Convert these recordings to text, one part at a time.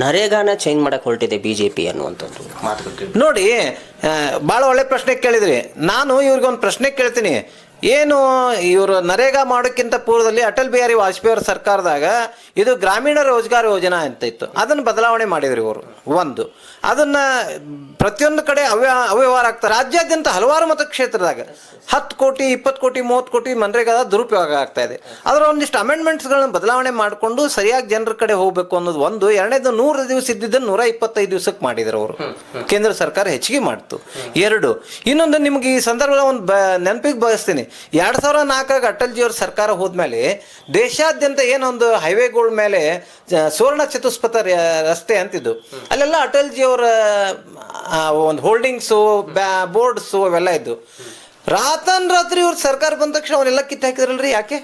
ನರೇಗಾನ change ಮಾಡಕ್ಕೆ ಹೊರಟಿದೆ BJP ಅನ್ನುವಂಥದ್ದು ಮಾತುಗಳು ನೋಡಿ. ಭಾಳ ಒಳ್ಳೆ ಪ್ರಶ್ನೆ ಕೇಳಿದ್ರಿ. ನಾನು ಇವ್ರಿಗೊಂದು ಪ್ರಶ್ನೆ ಕೇಳ್ತೀನಿ. ಏನು ಇವರು ನರೇಗಾ ಮಾಡೋಕ್ಕಿಂತ ಪೂರ್ವದಲ್ಲಿ ಅಟಲ್ ಬಿಹಾರಿ ವಾಜಪೇಯಿ ಅವರ ಸರ್ಕಾರದಾಗ ಇದು ಗ್ರಾಮೀಣ ರೋಜ್ಗಾರ್ ಯೋಜನಾ ಅಂತ ಇತ್ತು. ಅದನ್ನು ಬದಲಾವಣೆ ಮಾಡಿದ್ರು ಇವರು. ಒಂದು ಅದನ್ನು ಪ್ರತಿಯೊಂದು ಕಡೆ ಅವ್ಯವಹಾರ ಆಗ್ತಾರೆ. ರಾಜ್ಯಾದ್ಯಂತ ಹಲವಾರು ಮತಕ್ಷೇತ್ರದಾಗ 10 ಕೋಟಿ 20 ಕೋಟಿ 30 ಕೋಟಿ ಮನ್ರೇಗಾದ ದುರುಪಯೋಗ ಆಗ್ತಾ ಇದೆ. ಅದರ ಒಂದಿಷ್ಟು ಅಮೆಂಡ್ಮೆಂಟ್ಸ್ಗಳನ್ನ ಬದಲಾವಣೆ ಮಾಡಿಕೊಂಡು ಸರಿಯಾಗಿ ಜನರ ಕಡೆ ಹೋಗಬೇಕು ಅನ್ನೋದು ಒಂದು. ಎರಡನೇದು 100 ದಿವಸ ಇದ್ದಿದ್ದನ್ನು 125 ದಿವಸಕ್ಕೆ ಮಾಡಿದ್ರು ಅವರು. ಕೇಂದ್ರ ಸರ್ಕಾರ ಹೆಚ್ಚಿಗೆ ಮಾಡ್ತು. 2 ಇನ್ನೊಂದು ನಿಮ್ಗೆ ಈ ಸಂದರ್ಭದಲ್ಲಿ ಒಂದು ನೆನಪಿಗೆ ಬಯಸ್ತೀನಿ. 2004 ಅಟಲ್ಜಿಯವ್ರ ಸರ್ಕಾರ ಹೋದ್ಮೇಲೆ ದೇಶಾದ್ಯಂತ ಏನೊಂದು ಹೈವೇಗಳ ಮೇಲೆ ಸುವರ್ಣ ಚತುಷ್ಪಥ ರಸ್ತೆ ಅಂತಿದ್ದು, ಅಲ್ಲೆಲ್ಲ ಅಟಲ್ಜಿಯವರ ಒಂದು ಹೋಲ್ಡಿಂಗ್ಸು ಬೋರ್ಡ್ಸು ಅವೆಲ್ಲ ಇದ್ದು. ರಾತ್ರಿ ಇವ್ರ ಸರ್ಕಾರ ಬಂದ ತಕ್ಷಣ ಅವನ್ನೆಲ್ಲ ಕಿತ್ತು ಹಾಕಿದ್ರಲ್ರಿ. ಯಾಕೆ?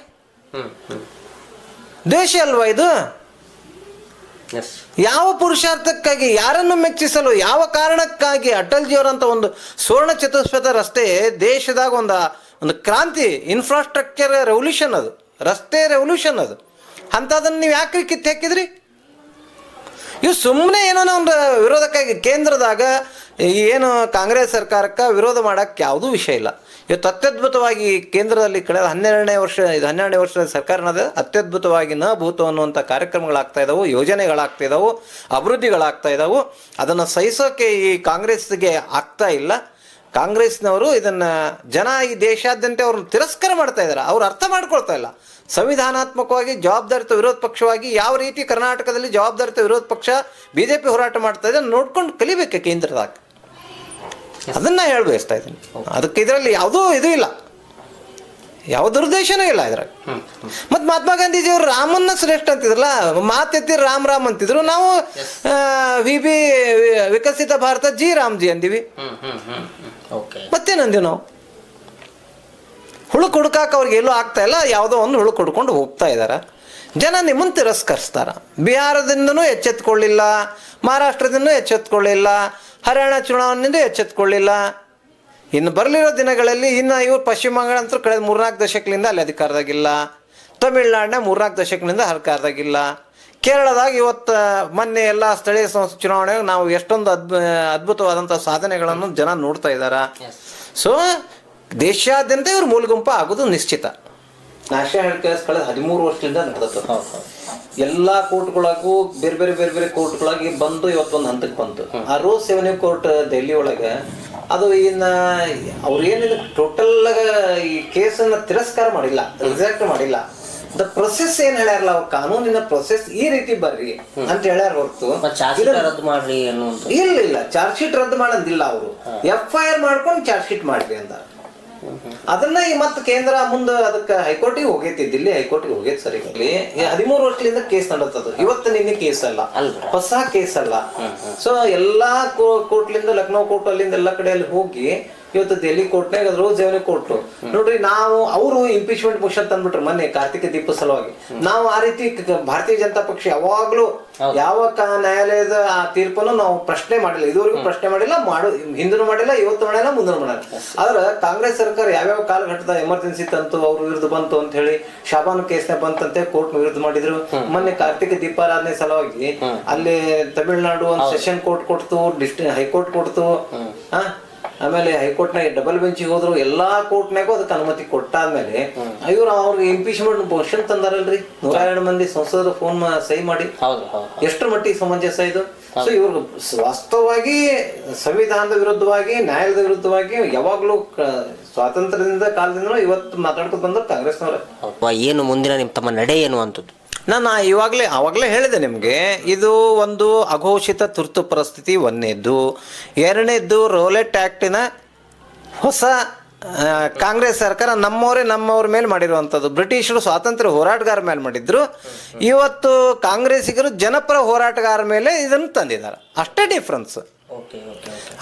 ದೇಶ ಅಲ್ವಾ ಇದು? ಯಾವ ಪುರುಷಾರ್ಥಕ್ಕಾಗಿ, ಯಾರನ್ನು ಮೆಚ್ಚಿಸಲು, ಯಾವ ಕಾರಣಕ್ಕಾಗಿ ಅಟಲ್ಜಿಯವರಂತ ಒಂದು ಸುವರ್ಣ ಚತುಷ್ಪಥ ರಸ್ತೆ ದೇಶದಾಗ ಒಂದು ಕ್ರಾಂತಿ, ಇನ್ಫ್ರಾಸ್ಟ್ರಕ್ಚರ್ ರೆವಲ್ಯೂಷನ್, ಅದು ರಸ್ತೆ ರೆವಲ್ಯೂಷನ್ ಅದು. ಅಂಥದನ್ನು ನೀವು ಯಾಕೆ ಕಿತ್ತು ಹಾಕಿದ್ರಿ? ಇವು ಸುಮ್ಮನೆ ಏನೋ ಒಂದು ವಿರೋಧಕ್ಕಾಗಿ. ಕೇಂದ್ರದಾಗ ಏನು ಕಾಂಗ್ರೆಸ್ ಸರ್ಕಾರಕ್ಕೆ ವಿರೋಧ ಮಾಡೋಕ್ಕೆ ಯಾವುದೂ ವಿಷಯ ಇಲ್ಲ. ಇವತ್ತು ಅತ್ಯದ್ಭುತವಾಗಿ ಕೇಂದ್ರದಲ್ಲಿ ಕಳೆದ 12ನೇ ವರ್ಷದ ಸರ್ಕಾರನದ ಅತ್ಯದ್ಭುತವಾಗಿ ಭೂತ ಅನ್ನುವಂಥ ಕಾರ್ಯಕ್ರಮಗಳಾಗ್ತಾ ಇದ್ದಾವೆ, ಯೋಜನೆಗಳಾಗ್ತಾ ಇದ್ದಾವೆ, ಅಭಿವೃದ್ಧಿಗಳಾಗ್ತಾ ಇದ್ದಾವೆ. ಅದನ್ನು ಸಹಿಸೋಕೆ ಈ ಕಾಂಗ್ರೆಸ್ಗೆ ಆಗ್ತಾ ಇಲ್ಲ. ಕಾಂಗ್ರೆಸ್ನವರು ಇದನ್ನು ಜನ ಈ ದೇಶಾದ್ಯಂತ ಅವ್ರನ್ನ ತಿರಸ್ಕಾರ ಮಾಡ್ತಾ ಇದ್ದಾರೆ. ಅವ್ರು ಅರ್ಥ ಮಾಡ್ಕೊಳ್ತಾ ಇಲ್ಲ. ಸಂವಿಧಾನಾತ್ಮಕವಾಗಿ ಜವಾಬ್ದಾರಿತ ವಿರೋಧ ಪಕ್ಷವಾಗಿ ಯಾವ ರೀತಿ ಕರ್ನಾಟಕದಲ್ಲಿ ಜವಾಬ್ದಾರಿತ ವಿರೋಧ ಪಕ್ಷ BJP ಹೋರಾಟ ಮಾಡ್ತಾ ಇದೆ ನೋಡ್ಕೊಂಡು ಕಲಿಬೇಕು ಕೇಂದ್ರದಾಗ. ಅದನ್ನ ಹೇಳ್ಬಯಸ್ತಾ ಇದ್ದೀನಿ. ಅದಕ್ಕೆ ಇದರಲ್ಲಿ ಯಾವುದೂ ಇದು ಇಲ್ಲ, ಯಾವ ದುರುದ್ದೇಶನೂ ಇಲ್ಲ ಇದ್ರಾಗ. ಮತ್ತು ಮಹಾತ್ಮ ಗಾಂಧೀಜಿಯವರು ರಾಮನ್ನ ಶ್ರೇಷ್ಠ ಅಂತಿದ್ರಲ್ಲ, ಮಾತೆತ್ತಿರು ರಾಮ್ ಅಂತಿದ್ರು. ನಾವು ವಿಕಸಿತ ಭಾರತ ರಾಮ್ಜಿ ಅಂದಿವಿ. ಮತ್ತೇನಂದೀವಿ ನಾವು? ಹುಳುಕ್ ಹುಡುಕಾಕ ಅವ್ರಿಗೆ ಎಲ್ಲೂ ಆಗ್ತಾ ಇಲ್ಲ. ಯಾವುದೋ ಒಂದು ಹುಳುಕ್ ಹುಡ್ಕೊಂಡು ಹೋಗ್ತಾ ಇದ್ದಾರೆ. ಜನ ನಿಮ್ಮನ್ನು ತಿರಸ್ಕರಿಸ್ತಾರ. ಬಿಹಾರದಿಂದನೂ ಎಚ್ಚೆತ್ಕೊಳ್ಳಿಲ್ಲ, ಮಹಾರಾಷ್ಟ್ರದಿಂದನೂ ಎಚ್ಚೆತ್ಕೊಳ್ಳಿಲ್ಲ, ಹರಿಯಾಣ ಚುನಾವಣೆಯಿಂದ ಎಚ್ಚೆತ್ಕೊಳ್ಳಿಲ್ಲ. ಇನ್ನು ಬರಲಿರೋ ದಿನಗಳಲ್ಲಿ ಇವರು ಪಶ್ಚಿಮ ಬಂಗಾಳ ಅಂತೂ ಕಳೆದ 3-4 ದಶಕಗಳಿಂದ ಅಲ್ಲಿ ಅಧಿಕಾರದಾಗಿಲ್ಲ. ತಮಿಳ್ನಾಡಿನ 3-4 ದಶಕಗಳಿಂದ ಅಧಿಕಾರದಾಗಿಲ್ಲ. ಕೇರಳದಾಗ ಇವತ್ತು ಮೊನ್ನೆ ಎಲ್ಲ ಸ್ಥಳೀಯ ಸಂಸ್ಥೆ ಚುನಾವಣೆಗೆ ನಾವು ಎಷ್ಟೊಂದು ಅದ್ಭುತವಾದಂಥ ಸಾಧನೆಗಳನ್ನು ಜನ ನೋಡ್ತಾ ಇದ್ದಾರೆ. ಸೊ ದೇಶಾದ್ಯಂತ ಇವ್ರ ಮೂಲ ಗುಂಪು ಆಗೋದು ನಿಶ್ಚಿತ. ನ್ಯಾಷನಲ್ ಹೆಲ್ತ್ ಕೇರ್ಸ್ ಕಳೆದ 13 ವರ್ಷದಿಂದ ನಡೆದದ್ದು. ಎಲ್ಲ ಕೋರ್ಟ್ಗಳಾಗೂ ಬೇರೆ ಬೇರೆ ಕೋರ್ಟ್ಗಳಾಗಿ ಬಂದು ಇವತ್ತೊಂದು ಹಂತಕ್ಕೆ ಬಂತು. ಆ ರೋಸ್ ಸೆವೆನ್ಯೂ ಕೋರ್ಟ್ ಡೆಲ್ಲಿ ಒಳಗೆ ಅದು ಅವ್ರು ಏನಿದೆ ಟೋಟಲ್ ಈ ಕೇಸನ್ನು ತಿರಸ್ಕಾರ ಮಾಡಿಲ್ಲ, ರಿಜೆಕ್ಟ್ ಮಾಡಿಲ್ಲ. ದ ಪ್ರೊಸೆಸ್ ಏನ್ ಹೇಳ್ಯಾರಲ್ಲ, ಅವ್ರ ಕಾನೂನಿನ ಪ್ರೊಸೆಸ್ ಈ ರೀತಿ ಬರ್ರಿ ಅಂತ ಹೇಳ್ಯಾರ ಹೊರತು ರದ್ದು ಮಾಡ್ರಿ ಇಲ್ಲ ಚಾರ್ಜ್ ಶೀಟ್ ರದ್ದು ಮಾಡಂದಿಲ್ಲ. ಅವರು FIR ಮಾಡ್ಕೊಂಡು ಚಾರ್ಜ್ ಶೀಟ್ ಮಾಡ್ರಿ ಅಂತ. ಅದನ್ನ ಮತ್ತೆ ಕೇಂದ್ರ ಮುಂದೆ ಅದಕ್ಕೆ ಹೈಕೋರ್ಟಿಗೆ ಹೋಗೈತಿ, ದಿಲ್ಲಿ ಹೈಕೋರ್ಟಿಗೆ ಹೋಗೈತಿ. ಸರಿ, 13 ವರ್ಷದಿಂದ ಕೇಸ್ ನಡತ್ತದು. ಇವತ್ತು ನಿನ್ನೆ ಕೇಸ್ ಅಲ್ಲ, ಹೊಸ ಕೇಸ್ ಅಲ್ಲ. ಸೊ ಎಲ್ಲಾ ಕೋರ್ಟ್ಲಿಂದ, ಲಕ್ನೋ ಕೋರ್ಟ್ ಅಲ್ಲಿಂದ ಎಲ್ಲ ಕಡೆಯಲ್ಲಿ ಹೋಗಿ ಇವತ್ತು ದೆಹಲಿ ಕೋರ್ಟ್ನಾಗ ಅದು ರೋಸ್ ರೆವೆನ್ಯೂ ಕೋರ್ಟ್ ನೋಡ್ರಿ. ನಾವು ಅವರು ಇಂಪೀಚ್ಮೆಂಟ್ ಮೋಷನ್ ತಂದ್ಬಿಟ್ರು ಮೊನ್ನೆ ಕಾರ್ತಿಕ ದೀಪ ಸಲುವಾಗಿ. ನಾವು ಆ ರೀತಿ ಭಾರತೀಯ ಜನತಾ ಪಕ್ಷ ಯಾವಾಗ್ಲೂ ಯಾವ ನ್ಯಾಯಾಲಯದ ಆ ತೀರ್ಪನ್ನು ನಾವು ಪ್ರಶ್ನೆ ಮಾಡಿಲ್ಲ, ಇದುವರೆಗೂ ಪ್ರಶ್ನೆ ಮಾಡಿಲ್ಲ, ಹಿಂದೂ ಮಾಡಿಲ್ಲ, ಇವತ್ತು ಮಾಡಿಲ್ಲ, ಮುಂದೂ ಮಾಡಿಲ್ಲ. ಆದ್ರೆ ಕಾಂಗ್ರೆಸ್ ಸರ್ಕಾರ ಯಾವ್ಯಾವ ಕಾಲಘಟ್ಟದ ಎಮರ್ಜೆನ್ಸಿ ತಂತು, ಅವ್ರ ವಿರುದ್ಧ ಬಂತು ಅಂತ ಹೇಳಿ ಶಾಬಾನು ಕೇಸ್ನ ಬಂತಂತೆ ಕೋರ್ಟ್ ವಿರುದ್ಧ ಮಾಡಿದ್ರು. ಮೊನ್ನೆ ಕಾರ್ತಿಕ ದೀಪಾರಾಧನೆ ಸಲುವಾಗಿ ಅಲ್ಲಿ ತಮಿಳುನಾಡು ಒಂದು ಸೆಷನ್ ಕೋರ್ಟ್ ಕೊಡ್ತು, ಹೈಕೋರ್ಟ್ ಕೊಡ್ತು. ಆಮೇಲೆ ಹೈಕೋರ್ಟ್ನಾಗ ಡಬಲ್ ಬೆಂಚಿಗೆ ಹೋದ್ರು. ಎಲ್ಲಾ ಕೋರ್ಟ್ನಾಗೂ ಅದಕ್ಕೆ ಅನುಮತಿ ಕೊಟ್ಟಾದ್ಮೇಲೆ ಅವ್ರಿಗೆ ಇಂಪೀಚ್ಮೆಂಟ್ ಮೋಷನ್ ತಂದಾರಲ್ರಿ 102 ಮಂದಿ ಸಂಸದರು ಫೋನ್ ಸಹಿ ಮಾಡಿ. ಎಷ್ಟರ ಮಟ್ಟಿಗೆ ಸಮಂಜಸ ಇದು? ಸೊ ಇವ್ರು ವಾಸ್ತವವಾಗಿ ಸಂವಿಧಾನದ ವಿರುದ್ಧವಾಗಿ, ನ್ಯಾಯದ ವಿರುದ್ಧವಾಗಿ ಯಾವಾಗ್ಲೂ ಸ್ವಾತಂತ್ರ್ಯದಿಂದ ಕಾಲದಿಂದ ಇವತ್ತು ಮಾತಾಡ್ಕೊಂಡು ಬಂದ್ರು ಕಾಂಗ್ರೆಸ್ನವ್ರೆ. ಏನು ಮುಂದಿನ ತಮ್ಮ ನಡೆ ಏನು ಅಂತದ್ದು ನಾನು ಆವಾಗಲೇ ಹೇಳಿದೆ ನಿಮಗೆ. ಇದು ಒಂದು ಅಘೋಷಿತ ತುರ್ತು ಪರಿಸ್ಥಿತಿ ಒಂದನೇದ್ದು. ಎರಡನೇದ್ದು ರೋಲೆಟ್ ಆ್ಯಕ್ಟಿನ ಹೊಸ ಕಾಂಗ್ರೆಸ್ ಸರ್ಕಾರ ನಮ್ಮವ್ರ ಮೇಲೆ ಮಾಡಿರುವಂಥದ್ದು. ಬ್ರಿಟಿಷರು ಸ್ವಾತಂತ್ರ್ಯ ಹೋರಾಟಗಾರ ಮೇಲೆ ಮಾಡಿದ್ರು. ಇವತ್ತು ಕಾಂಗ್ರೆಸ್ಸಿಗರು ಜನಪರ ಹೋರಾಟಗಾರ ಮೇಲೆ ಇದನ್ನು ತಂದಿದ್ದಾರೆ. ಅಷ್ಟೇ ಡಿಫ್ರೆನ್ಸ್.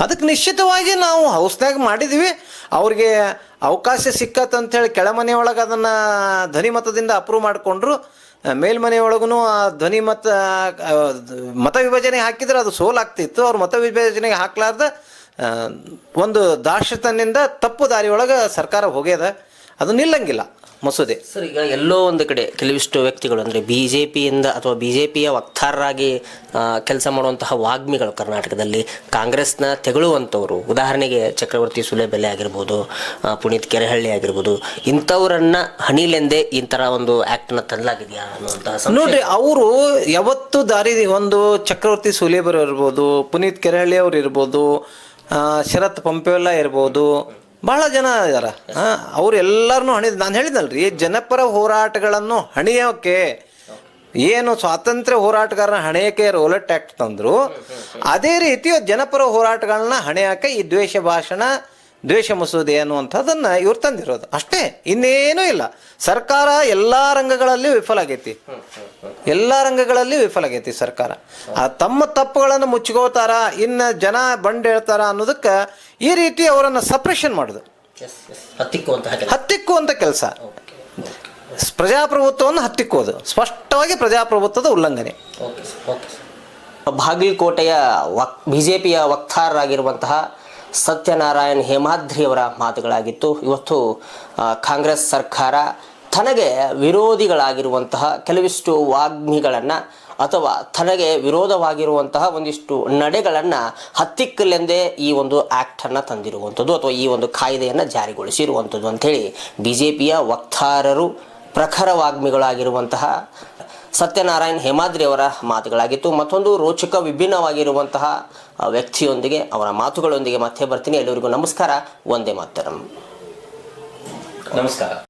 ಅದಕ್ಕೆ ನಿಶ್ಚಿತವಾಗಿ ನಾವು ಹೌಸ್ನಾಗ ಮಾಡಿದ್ವಿ. ಅವ್ರಿಗೆ ಅವಕಾಶ ಸಿಕ್ಕತ್ತಂಥೇಳಿ ಕೆಳಮನೆಯೊಳಗೆ ಅದನ್ನು ಧ್ವನಿಮತದಿಂದ ಅಪ್ರೂವ್ ಮಾಡಿಕೊಂಡ್ರು. ಮೇಲ್ಮನೆಯೊಳಗೂ ಆ ಧ್ವನಿ ಮತ ವಿಭಜನೆ ಹಾಕಿದ್ರೆ ಅದು ಸೋಲಾಗ್ತಿತ್ತು. ಅವ್ರು ಮತ ವಿಭಜನೆಗೆ ಹಾಕ್ಲಾರ್ದ ಒಂದು ದಾರ್ಶತನಿಂದ ತಪ್ಪು ದಾರಿಯೊಳಗೆ ಸರ್ಕಾರ ಹೋಗ್ಯದ. ಅದು ನಿಲ್ಲಂಗಿಲ್ಲ. ಮಸೂದೆ. ಸರ್, ಈಗ ಎಲ್ಲೋ ಒಂದು ಕಡೆ ಕೆಲವಿಷ್ಟು ವ್ಯಕ್ತಿಗಳು ಅಂದರೆ ಬಿ ಜೆ ಪಿಯಿಂದ ಅಥವಾ ಬಿ ಜೆ ಪಿಯ ವಕ್ತಾರರಾಗಿ ಕೆಲಸ ಮಾಡುವಂತಹ ವಾಗ್ಮಿಗಳು ಕರ್ನಾಟಕದಲ್ಲಿ ಕಾಂಗ್ರೆಸ್ನ ತೆಗಳುವಂಥವ್ರು, ಉದಾಹರಣೆಗೆ ಚಕ್ರವರ್ತಿ ಸುಲೇಬೆಲೆ ಆಗಿರ್ಬೋದು, ಪುನೀತ್ ಕೆರೆಹಳ್ಳಿ ಆಗಿರ್ಬೋದು, ಇಂಥವ್ರನ್ನ ಹಣಿಲೆಂದೇ ಈ ಥರ ಒಂದು ಆ್ಯಕ್ಟನ್ನು ತಂದಲಾಗಿದೆಯಾ ಅನ್ನುವಂತಹ ನೋಡ್ರಿ, ಅವರು ಯಾವತ್ತು ದಾರಿ ಒಂದು ಚಕ್ರವರ್ತಿ ಸುಲೇಬರ್ ಇರ್ಬೋದು, ಪುನೀತ್ ಕೆರೆಹಳ್ಳಿ ಅವ್ರು ಇರ್ಬೋದು, ಶರತ್ ಪಂಪೆಲ್ಲ ಇರ್ಬೋದು, ಬಹಳ ಜನ ಇದಾರ. ಅವ್ರು ಎಲ್ಲರನ್ನೂ ನಾನು ಹೇಳಿದ್ನಲ್ರಿ, ಜನಪರ ಹೋರಾಟಗಳನ್ನು ಹಣಿಯೋಕೆ ಏನು ಸ್ವಾತಂತ್ರ್ಯ ಹೋರಾಟಗಾರನ ಹಣೆಯಕ್ಕೆ ರೋಲೆಟ್ ಆಕ್ಟ್ ತಂದ್ರು, ಅದೇ ರೀತಿ ಜನಪರ ಹೋರಾಟಗಳನ್ನ ಹಣೆಯಕ್ಕೆ ಈ ದ್ವೇಷ ಭಾಷಣ, ದ್ವೇಷ ಮಸೂದೆ ಅನ್ನುವಂಥದ್ದನ್ನು ಇವ್ರು ತಂದಿರೋದು ಅಷ್ಟೇ, ಇನ್ನೇನೂ ಇಲ್ಲ. ಸರ್ಕಾರ ಎಲ್ಲ ರಂಗಗಳಲ್ಲಿ ವಿಫಲ ಆಗೈತಿ, ಎಲ್ಲ ರಂಗಗಳಲ್ಲಿ ವಿಫಲ ಆಗೈತಿ ಸರ್ಕಾರ. ತಮ್ಮ ತಪ್ಪುಗಳನ್ನು ಮುಚ್ಕೋತಾರ, ಇನ್ನು ಜನ ಬಂಡ್ ಹೇಳ್ತಾರ ಅನ್ನೋದಕ್ಕೆ ಈ ರೀತಿ ಅವರನ್ನು ಸಪ್ರೆಷನ್ ಮಾಡೋದು, ಹತ್ತಿಕ್ಕುವಂಥ ಕೆಲಸ, ಪ್ರಜಾಪ್ರಭುತ್ವವನ್ನು ಹತ್ತಿಕ್ಕೋದು, ಸ್ಪಷ್ಟವಾಗಿ ಪ್ರಜಾಪ್ರಭುತ್ವದ ಉಲ್ಲಂಘನೆ. ಬಾಗಲಕೋಟೆಯ ಬಿಜೆಪಿಯ ವಕ್ತಾರರಾಗಿರುವಂತಹ ಸತ್ಯನಾರಾಯಣ್ ಹೇಮಾದ್ರಿಯವರ ಮಾತುಗಳಾಗಿತ್ತು. ಇವತ್ತು ಕಾಂಗ್ರೆಸ್ ಸರ್ಕಾರ ತನಗೆ ವಿರೋಧಿಗಳಾಗಿರುವಂತಹ ಕೆಲವಿಷ್ಟು ವಾಗ್ಮಿಗಳನ್ನು ಅಥವಾ ತನಗೆ ವಿರೋಧವಾಗಿರುವಂತಹ ಒಂದಿಷ್ಟು ನಡೆಗಳನ್ನು ಹತ್ತಿಕ್ಕಲೆಂದೇ ಈ ಒಂದು ಆ್ಯಕ್ಟನ್ನು ತಂದಿರುವಂಥದ್ದು ಅಥವಾ ಈ ಒಂದು ಕಾಯ್ದೆಯನ್ನು ಜಾರಿಗೊಳಿಸಿರುವಂಥದ್ದು ಅಂಥೇಳಿ ಬಿ ಜೆ ಪಿಯ ವಕ್ತಾರರು, ಪ್ರಖರ ವಾಗ್ಮಿಗಳಾಗಿರುವಂತಹ ಸತ್ಯನಾರಾಯಣ್ ಹೇಮಾದ್ರಿ ಅವರ ಮಾತುಗಳಾಗಿತ್ತು. ಮತ್ತೊಂದು ರೋಚಕ ವಿಭಿನ್ನವಾಗಿರುವಂತಹ ವ್ಯಕ್ತಿಯೊಂದಿಗೆ, ಅವರ ಮಾತುಗಳೊಂದಿಗೆ ಮತ್ತೆ ಬರ್ತೀನಿ. ಎಲ್ಲರಿಗೂ ನಮಸ್ಕಾರ. ವಂದೇ ಮಾತರಂ. ನಮಸ್ಕಾರ.